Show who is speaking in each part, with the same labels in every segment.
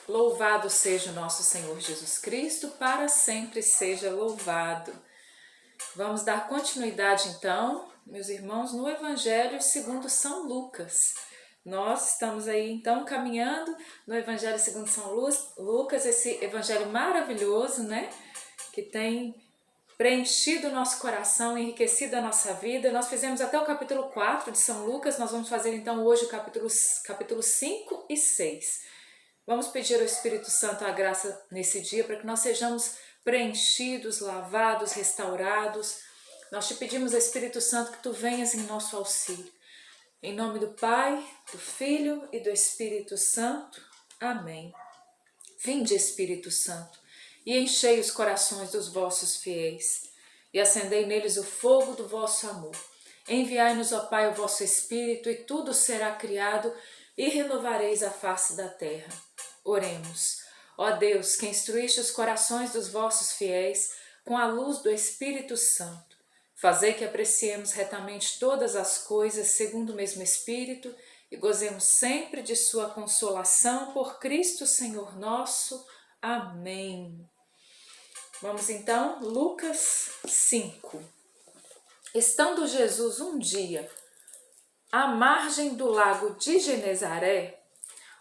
Speaker 1: Louvado seja o nosso Senhor Jesus Cristo, para sempre seja louvado. Vamos dar continuidade então, meus irmãos, no Evangelho segundo São Lucas. Nós estamos aí então caminhando no Evangelho segundo São Lucas, esse evangelho maravilhoso, né? Que tem preenchido o nosso coração, enriquecido a nossa vida. Nós fizemos até o capítulo 4 de São Lucas, nós vamos fazer então hoje o capítulo 5 e 6. Vamos pedir ao Espírito Santo a graça nesse dia para que nós sejamos preenchidos, lavados, restaurados. Nós te pedimos, Espírito Santo, que tu venhas em nosso auxílio. Em nome do Pai, do Filho e do Espírito Santo. Amém. Vinde, Espírito Santo, e enchei os corações dos vossos fiéis, e acendei neles o fogo do vosso amor. Enviai-nos, ó Pai, o vosso Espírito, e tudo será criado, e renovareis a face da terra. Oremos. Ó Deus, que instruíste os corações dos vossos fiéis com a luz do Espírito Santo, fazei que apreciemos retamente todas as coisas segundo o mesmo Espírito e gozemos sempre de sua consolação por Cristo Senhor nosso. Amém. Vamos então, Lucas 5. Estando Jesus um dia à margem do lago de Genezaré,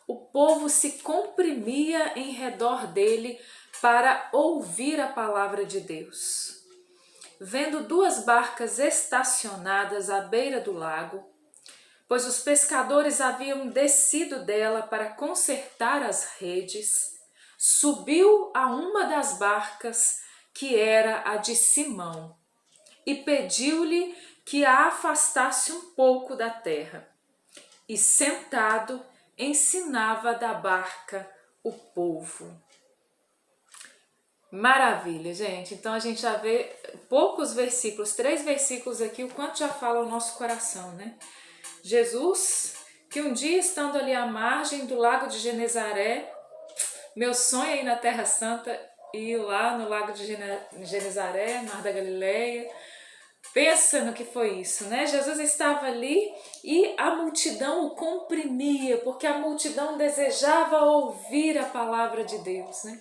Speaker 1: o povo se comprimia em redor dele para ouvir a palavra de Deus. Vendo duas barcas estacionadas à beira do lago, pois os pescadores haviam descido dela para consertar as redes, subiu a uma das barcas, que era a de Simão, e pediu-lhe que a afastasse um pouco da terra. E sentado, ensinava da barca o povo. Maravilha, gente. Então a gente já vê poucos versículos, 3 versículos aqui, o quanto já fala o nosso coração, né? Jesus, que um dia estando ali à margem do lago de Genezaré, meu sonho aí na Terra Santa, ir lá no lago de Genezaré, Mar da Galileia. Pensa no que foi isso, né? Jesus estava ali e a multidão o comprimia, porque a multidão desejava ouvir a palavra de Deus, né?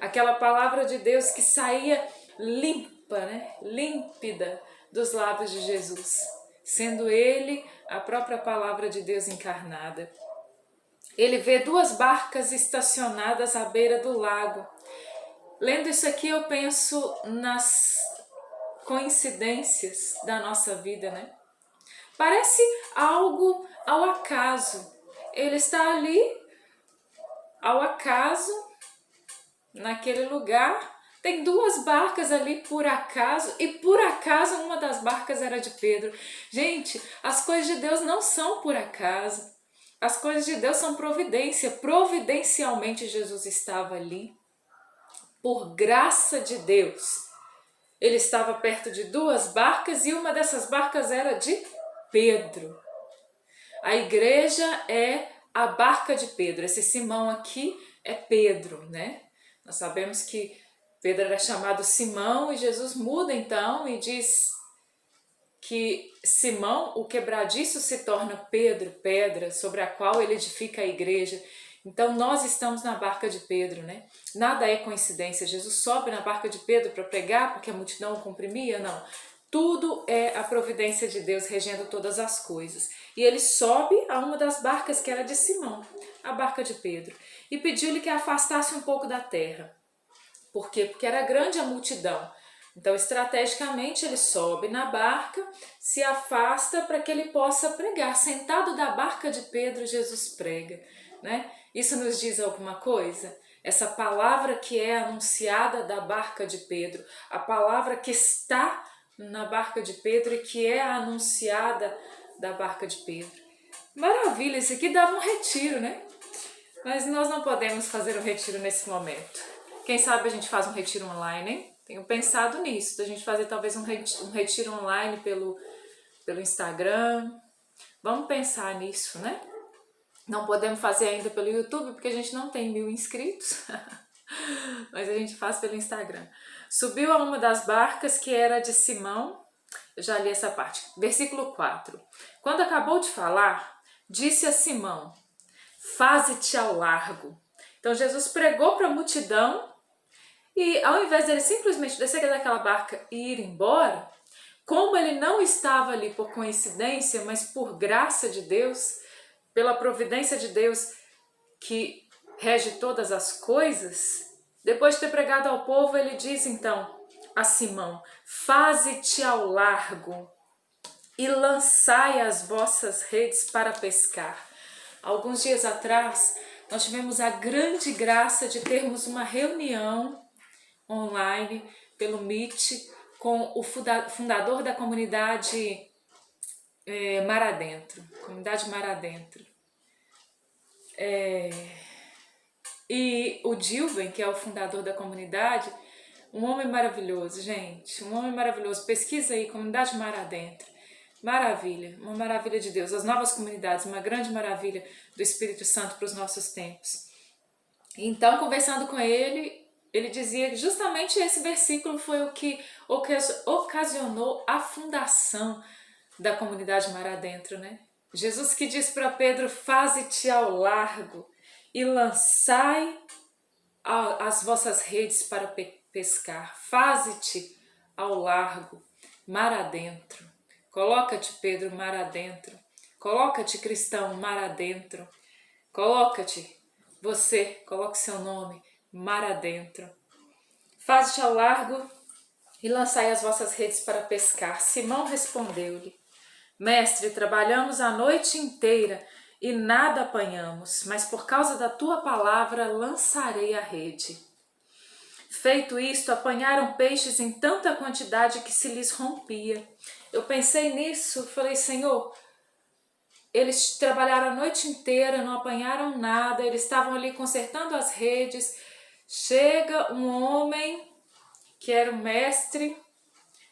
Speaker 1: Aquela palavra de Deus que saía limpa, né? Límpida dos lábios de Jesus, sendo ele a própria palavra de Deus encarnada. Ele vê duas barcas estacionadas à beira do lago. Lendo isso aqui, eu penso nas coincidências da nossa vida, né? Parece algo ao acaso. Ele está ali, ao acaso, naquele lugar. Tem duas barcas ali por acaso, e por acaso uma das barcas era de Pedro. Gente, as coisas de Deus não são por acaso. As coisas de Deus são providência. Providencialmente Jesus estava ali, por graça de Deus. Ele estava perto de duas barcas e uma dessas barcas era de Pedro. A igreja é a barca de Pedro. Esse Simão aqui é Pedro, né? Nós sabemos que Pedro era chamado Simão e Jesus muda então e diz que Simão, o quebradiço, se torna Pedro, pedra sobre a qual ele edifica a igreja. Então nós estamos na barca de Pedro, né? Nada é coincidência. Jesus sobe na barca de Pedro para pregar porque a multidão o comprimia? Não. Tudo é a providência de Deus regendo todas as coisas. E ele sobe a uma das barcas que era de Simão, a barca de Pedro, e pediu-lhe que a afastasse um pouco da terra. Por quê? Porque era grande a multidão. Então, estrategicamente, ele sobe na barca, se afasta para que ele possa pregar. Sentado da barca de Pedro, Jesus prega, né? Isso nos diz alguma coisa? Essa palavra que é anunciada da barca de Pedro, a palavra que está na barca de Pedro e que é anunciada da barca de Pedro. Maravilha, isso aqui dava um retiro, né? Mas nós não podemos fazer um retiro nesse momento. Quem sabe a gente faz um retiro online, hein? Tenho pensado nisso, da gente fazer talvez um retiro online pelo Instagram. Vamos pensar nisso, né? Não podemos fazer ainda pelo YouTube, porque a gente não tem 1000 inscritos. Mas a gente faz pelo Instagram. Subiu a uma das barcas, que era de Simão. Eu já li essa parte. Versículo 4. Quando acabou de falar, disse a Simão: faze-te ao largo Então Jesus pregou para a multidão e ao invés dele simplesmente descer daquela barca e ir embora, como ele não estava ali por coincidência, mas por graça de Deus, pela providência de Deus que rege todas as coisas, depois de ter pregado ao povo, ele diz então a Simão: faze-te ao largo e lançai as vossas redes para pescar. Alguns dias atrás, nós tivemos a grande graça de termos uma reunião online pelo Meet com o fundador da comunidade Mar Adentro, comunidade Mar Adentro. E o Dilben, que é o fundador da comunidade, um homem maravilhoso, gente, um homem maravilhoso. Pesquisa aí, comunidade Mar Adentro. Maravilha, uma maravilha de Deus. As novas comunidades, uma grande maravilha do Espírito Santo para os nossos tempos. Então, conversando com ele, ele dizia que justamente esse versículo foi o que ocasionou a fundação da comunidade Mar Adentro, né? Jesus que diz para Pedro: faze-te ao largo e lançai as vossas redes para pescar. Faze-te ao largo, mar adentro. Coloca-te, Pedro, mar adentro. Coloca-te, cristão, mar adentro. Coloca-te, você, coloque seu nome, mar adentro. Faze-te ao largo e lançai as vossas redes para pescar. Simão respondeu-lhe: Mestre, trabalhamos a noite inteira e nada apanhamos, mas por causa da tua palavra lançarei a rede. Feito isto, apanharam peixes em tanta quantidade que se lhes rompia. Eu pensei nisso, falei: Senhor, eles trabalharam a noite inteira, não apanharam nada, eles estavam ali consertando as redes. Chega um homem que era um mestre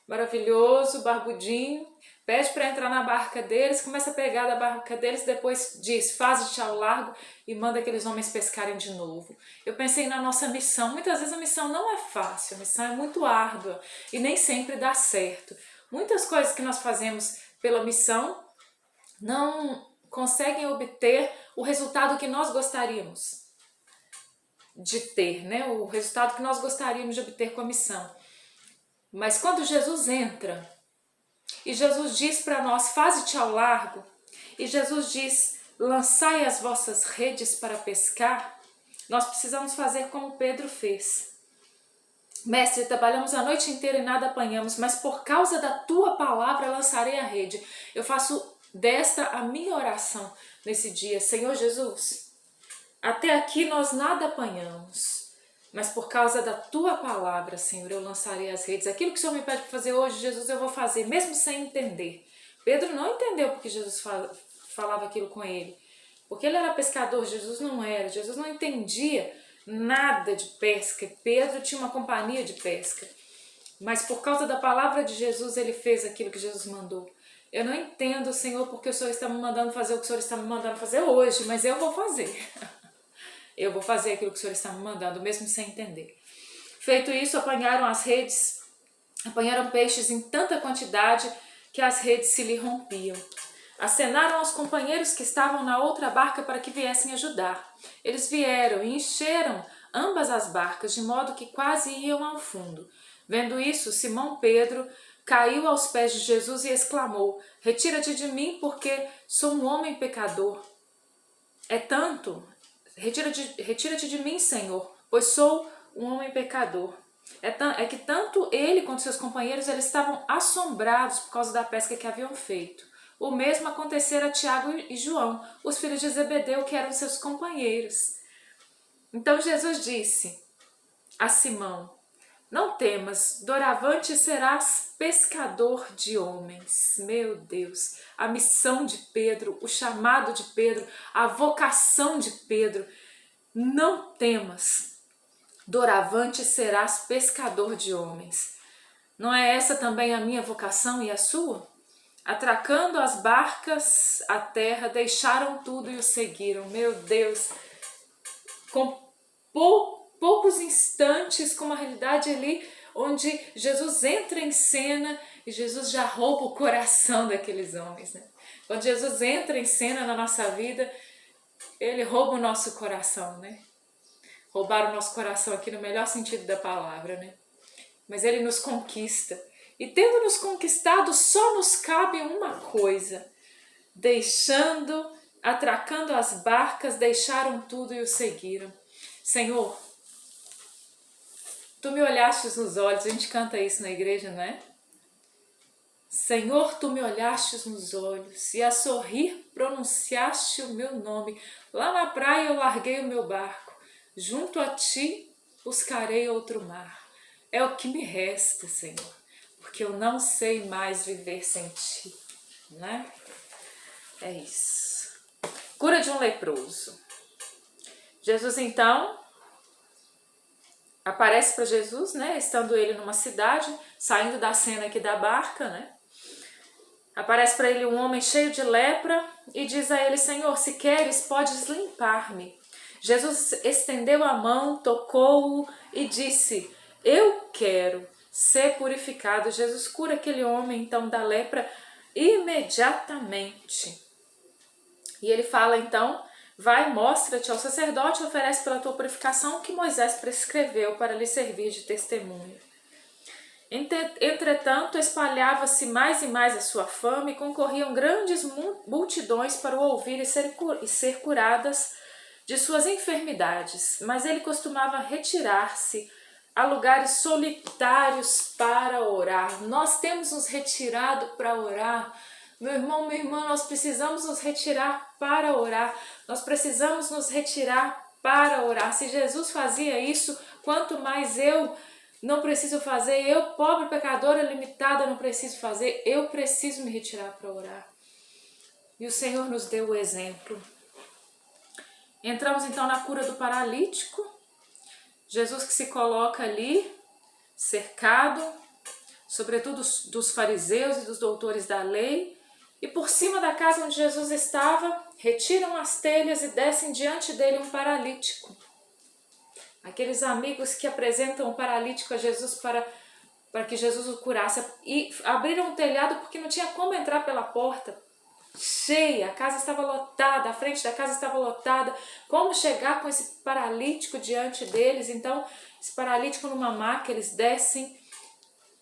Speaker 1: maravilhoso, barbudinho, pede para entrar na barca deles, começa a pegar da barca deles, depois diz: faze-te ao largo, e manda aqueles homens pescarem de novo. Eu pensei na nossa missão. Muitas vezes a missão não é fácil, a missão é muito árdua e nem sempre dá certo. Muitas coisas que nós fazemos pela missão não conseguem obter o resultado que nós gostaríamos de ter, né? O resultado que nós gostaríamos de obter com a missão. Mas quando Jesus entra e Jesus diz para nós: faze-te ao largo, e Jesus diz: lançai as vossas redes para pescar, nós precisamos fazer como Pedro fez. Mestre, trabalhamos a noite inteira e nada apanhamos, mas por causa da tua palavra lançarei a rede. Eu faço desta a minha oração nesse dia: Senhor Jesus, até aqui nós nada apanhamos, mas por causa da tua palavra, Senhor, eu lançarei as redes. Aquilo que o Senhor me pede para fazer hoje, Jesus, eu vou fazer, mesmo sem entender. Pedro não entendeu porque Jesus falava aquilo com ele. Porque ele era pescador, Jesus não era. Jesus não entendia nada de pesca. Pedro tinha uma companhia de pesca. Mas por causa da palavra de Jesus, ele fez aquilo que Jesus mandou. Eu não entendo, Senhor, porque o Senhor está me mandando fazer o que o Senhor está me mandando fazer hoje, mas eu vou fazer. Eu vou fazer aquilo que o Senhor está me mandando, mesmo sem entender. Feito isso, apanharam peixes em tanta quantidade que as redes se lhe rompiam. Acenaram aos companheiros que estavam na outra barca para que viessem ajudar. Eles vieram e encheram ambas as barcas, de modo que quase iam ao fundo. Vendo isso, Simão Pedro caiu aos pés de Jesus e exclamou: retira-te de mim, porque sou um homem pecador. Retira-te de mim, Senhor, pois sou um homem pecador. É que tanto ele quanto seus companheiros eles estavam assombrados por causa da pesca que haviam feito. O mesmo acontecera a Tiago e João, os filhos de Zebedeu, que eram seus companheiros. Então Jesus disse a Simão: não temas, doravante serás pescador de homens. Meu Deus, a missão de Pedro, o chamado de Pedro, a vocação de Pedro. Não temas, doravante serás pescador de homens. Não é essa também a minha vocação e a sua? Atracando as barcas à terra, deixaram tudo e o seguiram. Meu Deus, com poucos instantes, com uma realidade ali onde Jesus entra em cena e Jesus já rouba o coração daqueles homens, né? Quando Jesus entra em cena na nossa vida, ele rouba o nosso coração, né? roubar o nosso coração aqui no melhor sentido da palavra, né? Mas Ele nos conquista. E tendo nos conquistado, só nos cabe uma coisa: atracando as barcas, deixaram tudo e o seguiram. Senhor, Tu me olhastes nos olhos, a gente canta isso na igreja, não é? Senhor, Tu me olhastes nos olhos e a sorrir pronunciaste o meu nome. Lá na praia eu larguei o meu barco, junto a Ti buscarei outro mar. É o que me resta, Senhor, porque eu não sei mais viver sem Ti, né? É isso. Cura de um leproso. Jesus então aparece para Jesus, né? Estando ele numa cidade, saindo da cena aqui da barca, né? Aparece para ele um homem cheio de lepra e diz a ele: Senhor, se queres, podes limpar-me. Jesus estendeu a mão, tocou-o e disse: Eu quero ser purificado. Jesus cura aquele homem então da lepra imediatamente. E ele fala então: vai, mostra-te ao sacerdote e oferece pela tua purificação o que Moisés prescreveu para lhe servir de testemunho. Entretanto, espalhava-se mais e mais a sua fama e concorriam grandes multidões para o ouvir e ser curadas de suas enfermidades. Mas ele costumava retirar-se a lugares solitários para orar. Nós temos nos retirado para orar. Meu irmão, minha irmã, nós precisamos nos retirar para orar. Nós precisamos nos retirar para orar. Se Jesus fazia isso, quanto mais eu não preciso fazer. Eu, pobre pecadora limitada, não preciso fazer. Eu preciso me retirar para orar. E o Senhor nos deu o exemplo. Entramos então na cura do paralítico. Jesus que se coloca ali, cercado, sobretudo dos fariseus e dos doutores da lei. E por cima da casa onde Jesus estava, retiram as telhas e descem diante dele um paralítico. Aqueles amigos que apresentam o paralítico a Jesus para que Jesus o curasse. E abriram o telhado porque não tinha como entrar pela porta. Cheia, a casa estava lotada, a frente da casa estava lotada. Como chegar com esse paralítico diante deles? Então, esse paralítico numa maca, eles descem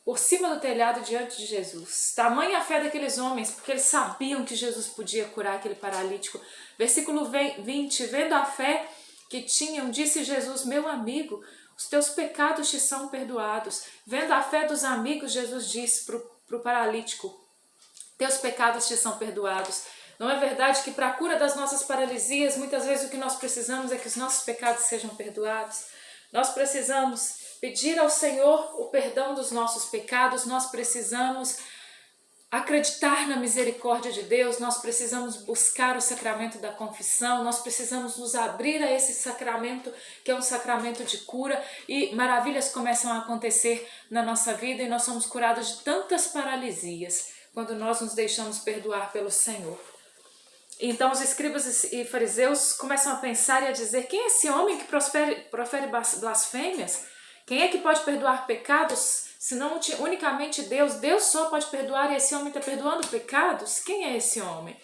Speaker 1: por cima do telhado diante de Jesus. Tamanha a fé daqueles homens, porque eles sabiam que Jesus podia curar aquele paralítico. Versículo 20, vendo a fé que tinham, disse Jesus: meu amigo, os teus pecados te são perdoados. Vendo a fé dos amigos, Jesus disse para o paralítico: teus pecados te são perdoados. Não é verdade que para a cura das nossas paralisias, muitas vezes o que nós precisamos é que os nossos pecados sejam perdoados? Nós precisamos pedir ao Senhor o perdão dos nossos pecados, nós precisamos acreditar na misericórdia de Deus, nós precisamos buscar o sacramento da confissão, nós precisamos nos abrir a esse sacramento que é um sacramento de cura, e maravilhas começam a acontecer na nossa vida e nós somos curados de tantas paralisias quando nós nos deixamos perdoar pelo Senhor. Então os escribas e fariseus começam a pensar e a dizer: quem é esse homem que profere blasfêmias? Quem é que pode perdoar pecados, senão unicamente Deus? Deus só pode perdoar e esse homem está perdoando pecados? Quem é esse homem?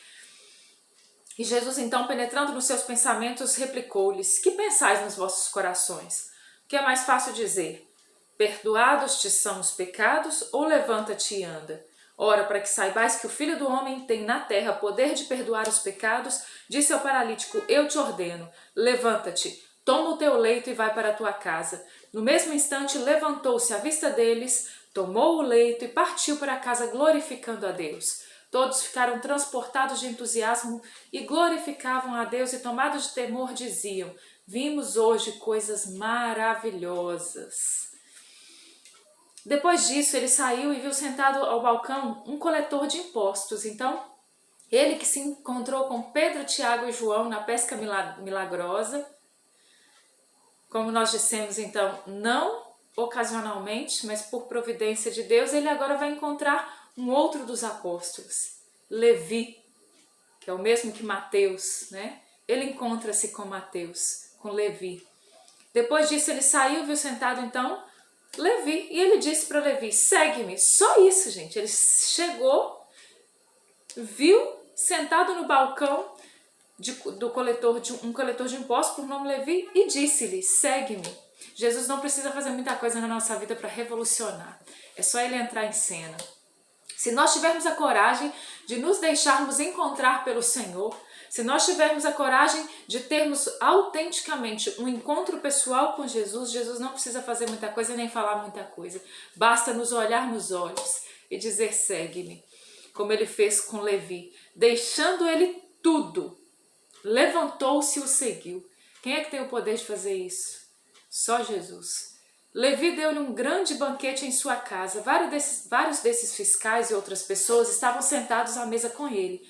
Speaker 1: E Jesus então, penetrando nos seus pensamentos, replicou-lhes: que pensais nos vossos corações? O que é mais fácil dizer? Perdoados te são os pecados, ou levanta-te e anda? Ora, para que saibais que o Filho do Homem tem na terra poder de perdoar os pecados, disse ao paralítico: eu te ordeno, levanta-te, toma o teu leito e vai para a tua casa. No mesmo instante levantou-se à vista deles, tomou o leito e partiu para casa glorificando a Deus. Todos ficaram transportados de entusiasmo e glorificavam a Deus, e tomados de temor diziam: vimos hoje coisas maravilhosas. Depois disso, ele saiu e viu sentado ao balcão um coletor de impostos. Então, ele que se encontrou com Pedro, Tiago e João na pesca milagrosa, como nós dissemos então, não ocasionalmente, mas por providência de Deus, ele agora vai encontrar um outro dos apóstolos, Levi, que é o mesmo que Mateus, né? Ele encontra-se com Mateus, com Levi. Depois disso, ele saiu, viu sentado então Levi, e ele disse para Levi: segue-me. Só isso, gente. Ele chegou, viu sentado no balcão um coletor de impostos por nome Levi e disse-lhe, segue-me. Jesus não precisa fazer muita coisa na nossa vida para revolucionar, é só ele entrar em cena. Se nós tivermos a coragem de nos deixarmos encontrar pelo Senhor, se nós tivermos a coragem de termos autenticamente um encontro pessoal com Jesus, Jesus não precisa fazer muita coisa nem falar muita coisa. Basta nos olhar nos olhos e dizer, segue-me, como ele fez com Levi, deixando ele tudo. Levantou-se e o seguiu. Quem é que tem o poder de fazer isso? Só Jesus. Levi deu-lhe um grande banquete em sua casa. Vários desses fiscais e outras pessoas estavam sentados à mesa com ele.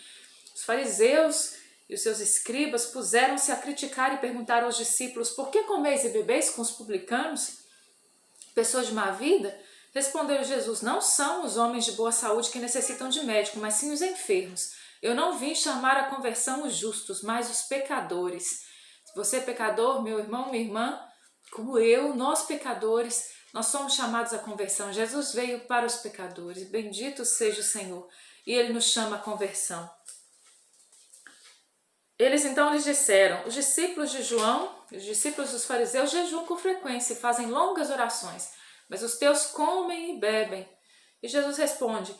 Speaker 1: Os fariseus e os seus escribas puseram-se a criticar e perguntaram aos discípulos, por que comeis e bebeis com os publicanos, pessoas de má vida? Respondeu Jesus, não são os homens de boa saúde que necessitam de médico, mas sim os enfermos. Eu não vim chamar à conversão os justos, mas os pecadores. Se você é pecador, meu irmão, minha irmã, como eu, nós pecadores, nós somos chamados à conversão. Jesus veio para os pecadores, bendito seja o Senhor, e Ele nos chama à conversão. Eles então lhes disseram, os discípulos de João, os discípulos dos fariseus jejuam com frequência e fazem longas orações, mas os teus comem e bebem. E Jesus responde,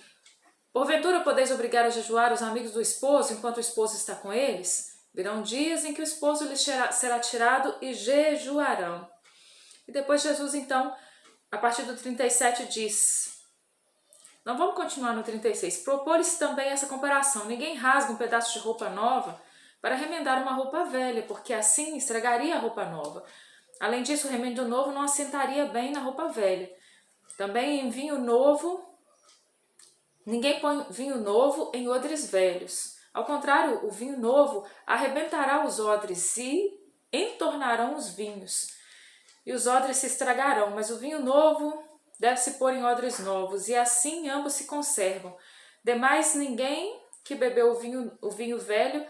Speaker 1: porventura podeis obrigar a jejuar os amigos do esposo enquanto o esposo está com eles? Virão dias em que o esposo lhes será tirado e jejuarão. E depois Jesus, então, a partir do 37 diz, não vamos continuar no 36, propôs-lhes também essa comparação, ninguém rasga um pedaço de roupa nova para remendar uma roupa velha, porque assim estragaria a roupa nova. Além disso, o remendo novo não assentaria bem na roupa velha. Também em vinho novo, ninguém põe vinho novo em odres velhos. Ao contrário, o vinho novo arrebentará os odres e entornarão os vinhos. E os odres se estragarão, mas o vinho novo deve-se pôr em odres novos, e assim ambos se conservam. Demais, ninguém que bebeu o vinho velho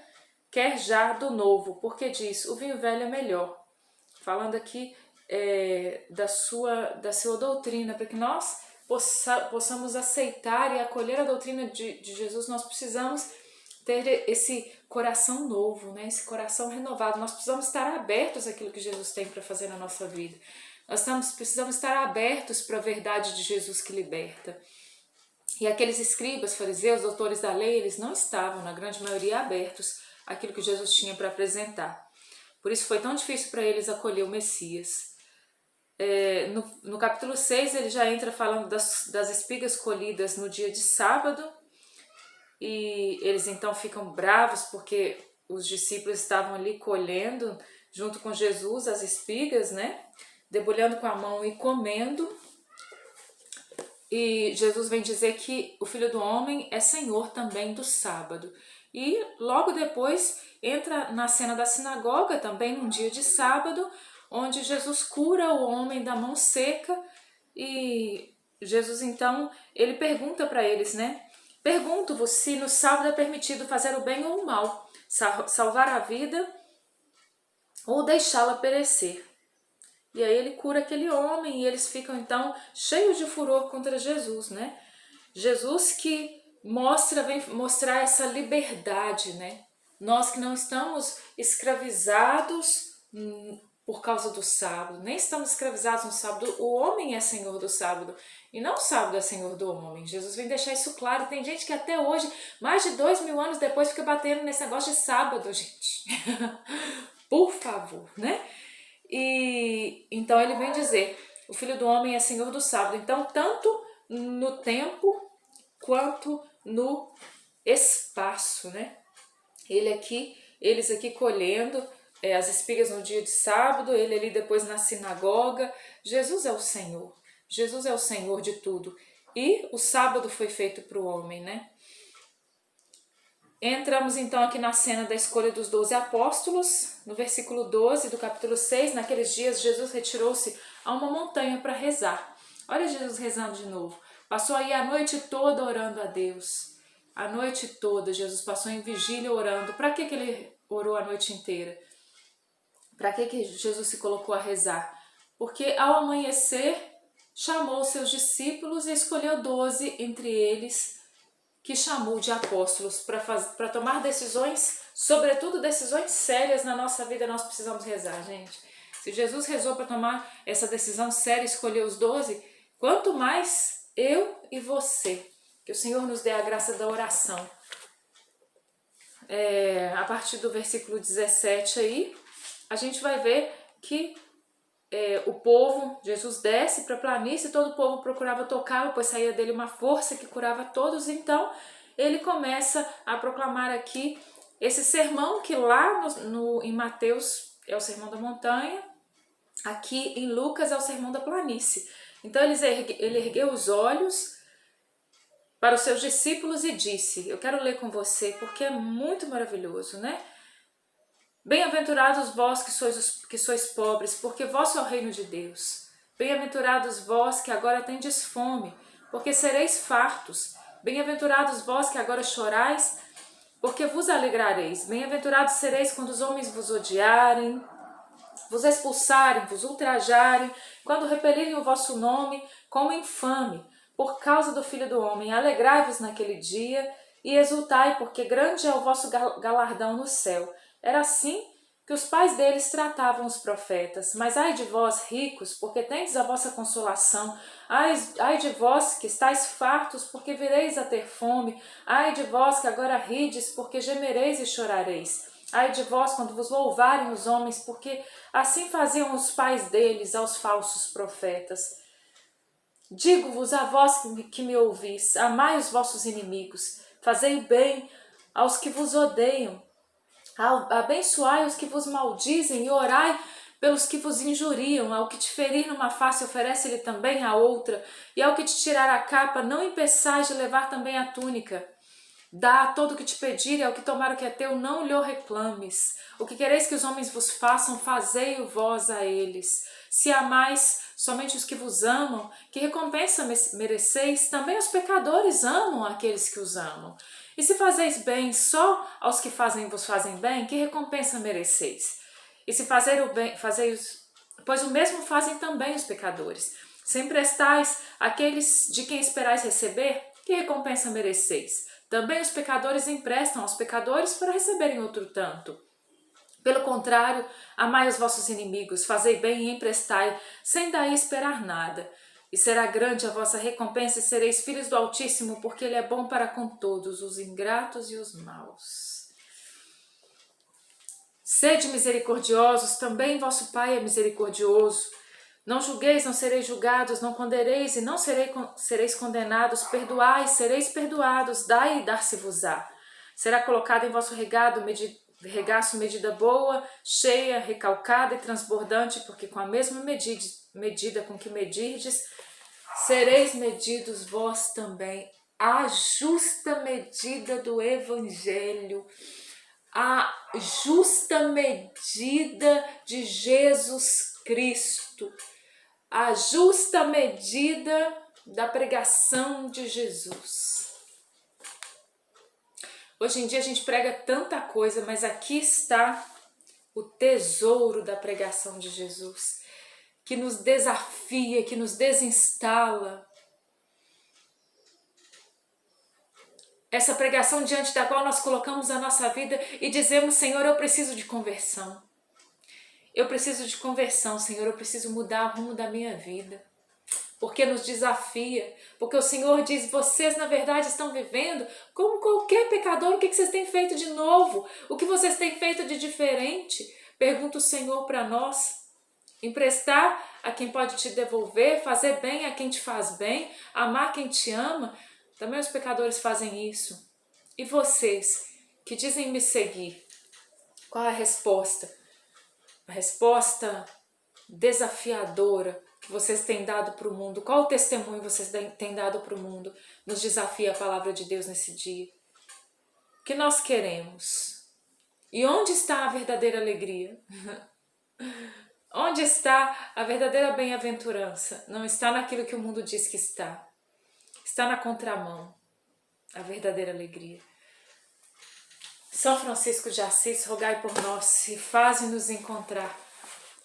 Speaker 1: quer já do novo, porque diz, o vinho velho é melhor. Falando aqui da sua doutrina, para que nós possamos aceitar e acolher a doutrina de Jesus, nós precisamos ter esse coração novo, né? Esse coração renovado. Nós precisamos estar abertos àquilo que Jesus tem para fazer na nossa vida. Nós precisamos estar abertos para a verdade de Jesus que liberta. E aqueles escribas, fariseus, doutores da lei, eles não estavam, na grande maioria, abertos àquilo que Jesus tinha para apresentar. Por isso foi tão difícil para eles acolher o Messias. No capítulo 6, ele já entra falando das espigas colhidas no dia de sábado, e eles então ficam bravos porque os discípulos estavam ali colhendo junto com Jesus as espigas, né? Debulhando com a mão e comendo. E Jesus vem dizer que o Filho do Homem é Senhor também do sábado. E logo depois entra na cena da sinagoga, também num dia de sábado, onde Jesus cura o homem da mão seca. E Jesus então, ele pergunta para eles, né? Pergunto-vos se no sábado é permitido fazer o bem ou o mal, salvar a vida ou deixá-la perecer. E aí ele cura aquele homem e eles ficam então cheios de furor contra Jesus, né? Jesus que vem mostrar essa liberdade, né? Nós que não estamos escravizados por causa do sábado, nem estamos escravizados no sábado, o homem é senhor do sábado e não o sábado é senhor do homem. Jesus vem deixar isso claro. Tem gente que até hoje, mais de 2000 anos depois, fica batendo nesse negócio de sábado, gente. Por favor, né? E então ele vem dizer, o Filho do Homem é Senhor do sábado. Então, tanto no tempo quanto no espaço, né? Eles aqui colhendo as espigas no dia de sábado, ele ali depois na sinagoga. Jesus é o Senhor. Jesus é o Senhor de tudo. E o sábado foi feito para o homem, né? Entramos então aqui na cena da escolha dos 12 apóstolos, no versículo 12 do capítulo 6, naqueles dias Jesus retirou-se a uma montanha para rezar. Olha Jesus rezando de novo. Passou aí a noite toda orando a Deus. A noite toda Jesus passou em vigília orando. Para que ele orou a noite inteira? Para que Jesus se colocou a rezar? Porque ao amanhecer chamou seus discípulos e escolheu 12 entre eles, que chamou de apóstolos para tomar decisões Sobretudo decisões sérias na nossa vida nós precisamos rezar, gente. Se Jesus rezou para tomar essa decisão séria, escolher os 12, quanto mais eu e você. Que o Senhor nos dê a graça da oração. A partir do versículo 17 aí, a gente vai ver que o povo, Jesus desce para a planície, todo o povo procurava tocá-lo, pois saía dele uma força que curava todos. Então ele começa a proclamar aqui esse sermão que lá em Mateus é o sermão da montanha, aqui em Lucas é o sermão da planície. Então ele ergueu os olhos para os seus discípulos e disse, eu quero ler com você porque é muito maravilhoso, né? Bem-aventurados vós que sois pobres, porque vosso é o reino de Deus. Bem-aventurados vós que agora tendes fome, porque sereis fartos. Bem-aventurados vós que agora chorais, porque vos alegrareis. Bem-aventurados sereis quando os homens vos odiarem, vos expulsarem, vos ultrajarem, quando repelirem o vosso nome como infame, por causa do Filho do Homem. Alegrai-vos naquele dia e exultai, porque grande é o vosso galardão no céu. Era assim que os pais deles tratavam os profetas. Mas ai de vós, ricos, porque tendes a vossa consolação. Ai de vós que estáis fartos, porque vireis a ter fome. Ai de vós que agora rides, porque gemereis e chorareis. Ai de vós quando vos louvarem os homens, porque assim faziam os pais deles aos falsos profetas. Digo-vos a vós que me ouvis, amai os vossos inimigos, fazei bem aos que vos odeiam, abençoai os que vos maldizem e orai pelos que vos injuriam. Ao que te ferir numa face, oferece-lhe também a outra, e ao que te tirar a capa, não impeçais de levar também a túnica. Dá a todo o que te pedir, e ao que tomar o que é teu, não lhe reclames. O que quereis que os homens vos façam, fazei-o vós a eles. Se amais somente os que vos amam, que recompensa mereceis? Também os pecadores amam aqueles que os amam. E se fazeis bem só aos que vos fazem bem, que recompensa mereceis? E se fazer o bem, pois o mesmo fazem também os pecadores. Se emprestais àqueles de quem esperais receber, que recompensa mereceis? Também os pecadores emprestam aos pecadores para receberem outro tanto. Pelo contrário, amai os vossos inimigos, fazei bem e emprestai, sem daí esperar nada. E será grande a vossa recompensa e sereis filhos do Altíssimo, porque Ele é bom para com todos, os ingratos e os maus. Sede misericordiosos, também vosso Pai é misericordioso. Não julgueis, não sereis julgados, não condeneis e não sereis condenados, perdoai, sereis perdoados, dai e dar-se-vos-á. Será colocado em vosso regaço medida boa, cheia, recalcada e transbordante, porque com a mesma medida com que medirdes, sereis medidos vós também. A justa medida do Evangelho, a justa medida de Jesus Cristo, a justa medida da pregação de Jesus. Hoje em dia a gente prega tanta coisa, mas aqui está o tesouro da pregação de Jesus, que nos desafia, que nos desinstala. Essa pregação diante da qual nós colocamos a nossa vida e dizemos, Senhor, eu preciso de conversão. Eu preciso de conversão, Senhor, eu preciso mudar o rumo da minha vida. Porque nos desafia, porque o Senhor diz, vocês na verdade estão vivendo como qualquer pecador, o que vocês têm feito de novo? O que vocês têm feito de diferente? Pergunta o Senhor para nós. Emprestar a quem pode te devolver, fazer bem a quem te faz bem, amar quem te ama. Também os pecadores fazem isso. E vocês que dizem me seguir, qual é a resposta? A resposta desafiadora que vocês têm dado para o mundo, qual o testemunho vocês têm dado para o mundo, nos desafia a palavra de Deus nesse dia. O que nós queremos? E onde está a verdadeira alegria? Onde está a verdadeira bem-aventurança? Não está naquilo que o mundo diz que está. Está na contramão, a verdadeira alegria. São Francisco de Assis, rogai por nós e faze-nos encontrar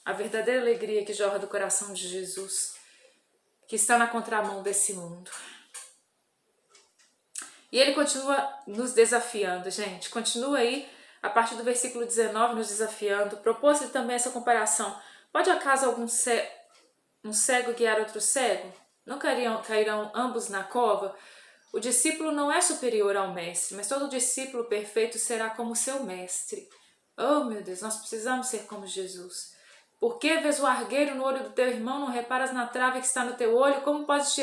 Speaker 1: a verdadeira alegria que jorra do coração de Jesus, que está na contramão desse mundo. E ele continua nos desafiando, gente. Continua aí a partir do versículo 19, nos desafiando, propôs-lhe também essa comparação. Pode acaso um cego guiar outro cego? Não cairão ambos na cova? O discípulo não é superior ao mestre, mas todo discípulo perfeito será como seu mestre. Oh, meu Deus, nós precisamos ser como Jesus. Por que vês o argueiro no olho do teu irmão, não reparas na trave que está no teu olho? Como podes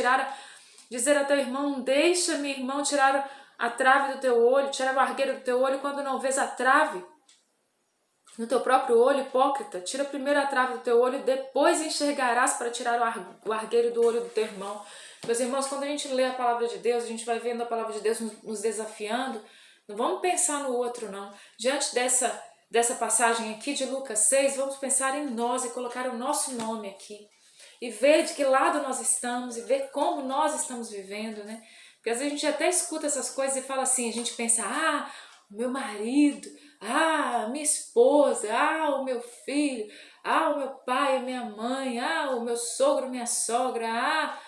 Speaker 1: dizer a teu irmão, deixa, meu irmão, tirar a trave do teu olho, tirar o argueiro do teu olho, quando não vês a trave no teu próprio olho? Hipócrita, tira primeiro a trave do teu olho, depois enxergarás para tirar o argueiro do olho do teu irmão. Meus irmãos, quando a gente lê a palavra de Deus, a gente vai vendo a palavra de Deus nos desafiando, não vamos pensar no outro, não. Diante dessa passagem aqui de Lucas 6, vamos pensar em nós e colocar o nosso nome aqui. E ver de que lado nós estamos, e ver como nós estamos vivendo, né? Porque às vezes a gente até escuta essas coisas e fala assim, a gente pensa, o meu marido, a minha esposa, o meu filho, o meu pai, a minha mãe, o meu sogro, minha sogra,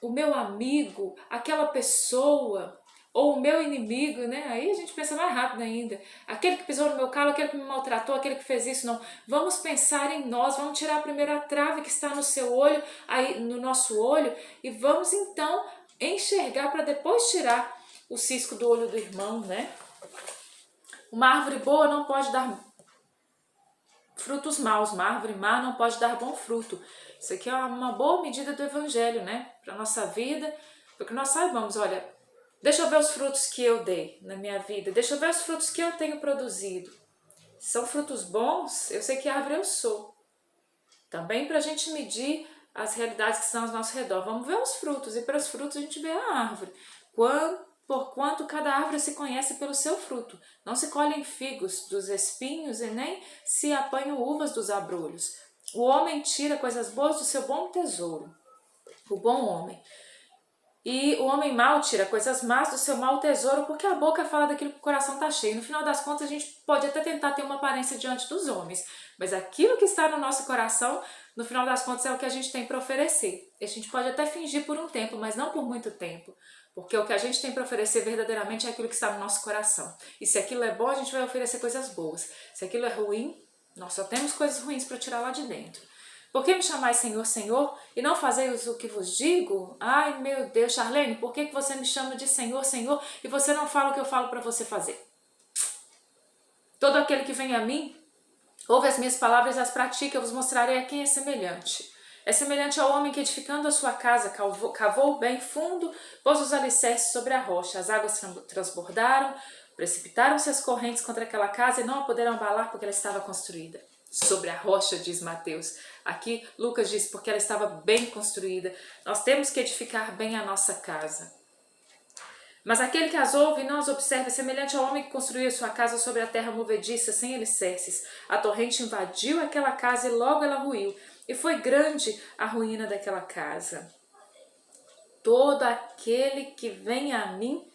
Speaker 1: o meu amigo, aquela pessoa, ou o meu inimigo, né? Aí a gente pensa mais rápido ainda. Aquele que pisou no meu calo, aquele que me maltratou, aquele que fez isso, não. Vamos pensar em nós, vamos tirar primeiro a trave que está no seu olho, aí no nosso olho, e vamos então enxergar para depois tirar o cisco do olho do irmão, né? Uma árvore boa não pode dar frutos maus, uma árvore má não pode dar bom fruto. Isso aqui é uma boa medida do evangelho, né? Para a nossa vida, para que nós saibamos, olha, deixa eu ver os frutos que eu dei na minha vida, deixa eu ver os frutos que eu tenho produzido. Se são frutos bons, eu sei que árvore eu sou. Também para a gente medir as realidades que estão ao nosso redor. Vamos ver os frutos, e para os frutos a gente vê a árvore. Porquanto cada árvore se conhece pelo seu fruto. Não se colhem figos dos espinhos e nem se apanham uvas dos abrolhos. O homem tira coisas boas do seu bom tesouro, o bom homem. E o homem mau tira coisas más do seu mau tesouro, porque a boca fala daquilo que o coração está cheio. No final das contas, a gente pode até tentar ter uma aparência diante dos homens, mas aquilo que está no nosso coração, no final das contas, é o que a gente tem para oferecer. A gente pode até fingir por um tempo, mas não por muito tempo, porque o que a gente tem para oferecer verdadeiramente é aquilo que está no nosso coração. E se aquilo é bom, a gente vai oferecer coisas boas. Se aquilo é ruim, nós só temos coisas ruins para tirar lá de dentro. Por que me chamais Senhor, Senhor, e não fazeis o que vos digo? Ai, meu Deus, Charlene, por que você me chama de Senhor, Senhor, e você não fala o que eu falo para você fazer? Todo aquele que vem a mim, ouve as minhas palavras e as pratica, eu vos mostrarei a quem é semelhante. É semelhante ao homem que, edificando a sua casa, cavou bem fundo, pôs os alicerces sobre a rocha. As águas transbordaram, precipitaram-se as correntes contra aquela casa e não a puderam abalar porque ela estava construída sobre a rocha, diz Mateus. Aqui Lucas diz porque ela estava bem construída. Nós temos que edificar bem a nossa casa. Mas aquele que as ouve e não as observa é semelhante ao homem que construiu sua casa sobre a terra movediça, sem alicerces. A torrente invadiu aquela casa e logo ela ruiu. E foi grande a ruína daquela casa. Todo aquele que vem a mim,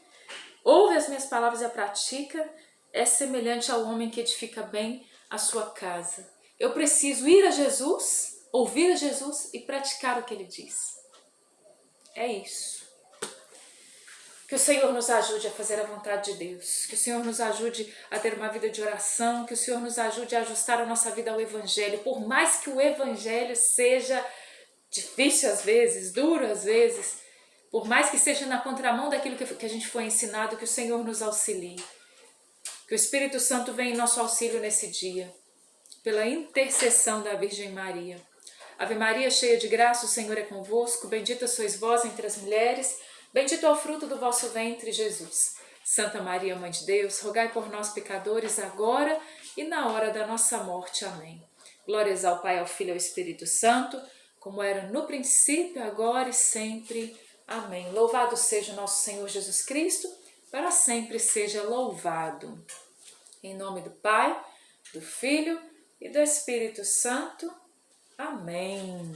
Speaker 1: ouve as minhas palavras e a pratica, é semelhante ao homem que edifica bem a sua casa. Eu preciso ir a Jesus, ouvir a Jesus e praticar o que Ele diz. É isso. Que o Senhor nos ajude a fazer a vontade de Deus. Que o Senhor nos ajude a ter uma vida de oração. Que o Senhor nos ajude a ajustar a nossa vida ao Evangelho. Por mais que o Evangelho seja difícil às vezes, duro às vezes, por mais que seja na contramão daquilo que a gente foi ensinado, que o Senhor nos auxilie. Que o Espírito Santo venha em nosso auxílio nesse dia, pela intercessão da Virgem Maria. Ave Maria, cheia de graça, o Senhor é convosco, bendita sois vós entre as mulheres, bendito é o fruto do vosso ventre, Jesus. Santa Maria, Mãe de Deus, rogai por nós, pecadores, agora e na hora da nossa morte. Amém. Glórias ao Pai, ao Filho e ao Espírito Santo, como era no princípio, agora e sempre. Amém. Louvado seja o nosso Senhor Jesus Cristo, para sempre seja louvado. Em nome do Pai, do Filho e do Espírito Santo. Amém.